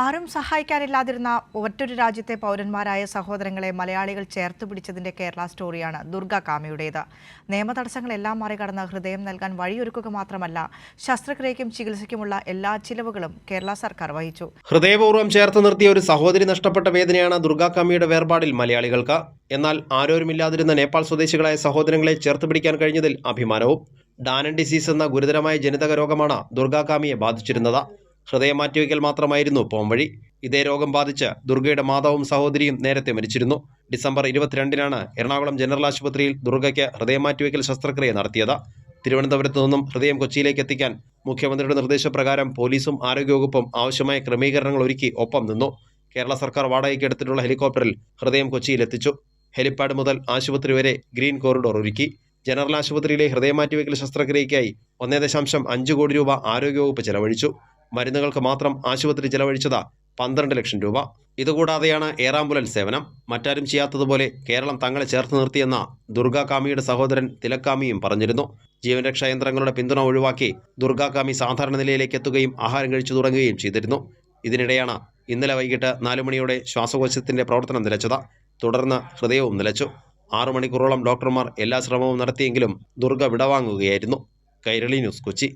ആരും സഹായിക്കാനില്ലാതിരുന്ന മറ്റൊരു രാജ്യത്തെ പൗരന്മാരായ സഹോദരങ്ങളെ മലയാളികൾ ചേർത്തുപിടിച്ചതിന്റെ കേരള സ്റ്റോറിയാണ് ദുർഗ കാമിയുടേത്. നിയമതടസ്സങ്ങളെല്ലാം മറികടന്ന് ഹൃദയം നൽകാൻ വഴിയൊരുക്കുക മാത്രമല്ല, ശസ്ത്രക്രിയയ്ക്കും ചികിത്സയ്ക്കുമുള്ള എല്ലാ ചിലവുകളും കേരള സർക്കാർ വഹിച്ചു. ഹൃദയപൂർവ്വം ചേർത്ത് നിർത്തിയ ഒരു സഹോദരി നഷ്ടപ്പെട്ട വേദനയാണ് ദുർഗ കാമിയുടെ വേർപാടിൽ മലയാളികൾക്ക്. എന്നാൽ ആരോരുമില്ലാതിരുന്ന നേപ്പാൾ സ്വദേശികളായ സഹോദരങ്ങളെ ചേർത്ത് പിടിക്കാൻ കഴിഞ്ഞതിൽ അഭിമാനവും. ഡാനൻ ഡിസീസ് എന്ന ഗുരുതരമായ ജനിതക രോഗമാണ് ദുർഗ കാമിയെ ബാധിച്ചിരുന്നത്. ഹൃദയം മാറ്റിവെക്കൽ മാത്രമായിരുന്നു പോംവഴി. ഇതേ രോഗം ബാധിച്ച് ദുർഗയുടെ മാതാവും സഹോദരിയും നേരത്തെ മരിച്ചിരുന്നു. ഡിസംബർ 22-നാണ് എറണാകുളം ജനറൽ ആശുപത്രിയിൽ ദുർഗയ്ക്ക് ഹൃദയം മാറ്റിവെക്കൽ ശസ്ത്രക്രിയ നടത്തിയത്. തിരുവനന്തപുരത്ത് നിന്നും ഹൃദയം കൊച്ചിയിലേക്ക് എത്തിക്കാൻ മുഖ്യമന്ത്രിയുടെ നിർദ്ദേശപ്രകാരം പോലീസും ആരോഗ്യവകുപ്പും ആവശ്യമായ ക്രമീകരണങ്ങൾ ഒരുക്കി ഒപ്പം നിന്നു. കേരള സർക്കാർ വാടകയ്ക്ക് എടുത്തിട്ടുള്ള ഹെലികോപ്റ്ററിൽ ഹൃദയം കൊച്ചിയിലെത്തിച്ചു. ഹെലിപ്പാഡ് മുതൽ ആശുപത്രി വരെ ഗ്രീൻ കോറിഡോർ ഒരുക്കി. ജനറൽ ആശുപത്രിയിലെ ഹൃദയം മാറ്റിവെക്കൽ ശസ്ത്രക്രിയയ്ക്കായി 1.5 കോടി രൂപ ആരോഗ്യവകുപ്പ് ചെലവഴിച്ചു. മരുന്നുകൾക്ക് മാത്രം ആശുപത്രി ചെലവഴിച്ചത് 12 ലക്ഷം രൂപ. ഇതുകൂടാതെയാണ് എയർ ആംബുലൻസ് സേവനം. മറ്റാരും ചെയ്യാത്തതുപോലെ കേരളം തങ്ങളെ ചേർത്ത് നിർത്തിയെന്ന ദുർഗ കാമിയുടെ സഹോദരൻ തിലക്കാമിയും പറഞ്ഞിരുന്നു. ജീവൻ രക്ഷാ യന്ത്രങ്ങളുടെ പിന്തുണ ഒഴിവാക്കി ദുർഗ കാമി സാധാരണ നിലയിലേക്ക് എത്തുകയും ആഹാരം കഴിച്ചു തുടങ്ങുകയും ചെയ്തിരുന്നു. ഇതിനിടെയാണ് ഇന്നലെ വൈകിട്ട് 4 മണിയോടെ ശ്വാസകോശത്തിന്റെ പ്രവർത്തനം നിലച്ചത്. തുടർന്ന് ഹൃദയവും നിലച്ചു. 6 മണിക്കൂറോളം ഡോക്ടർമാർ എല്ലാ ശ്രമവും നടത്തിയെങ്കിലും ദുർഗ വിടവാങ്ങുകയായിരുന്നു. കൈരളി ന്യൂസ്, കൊച്ചി.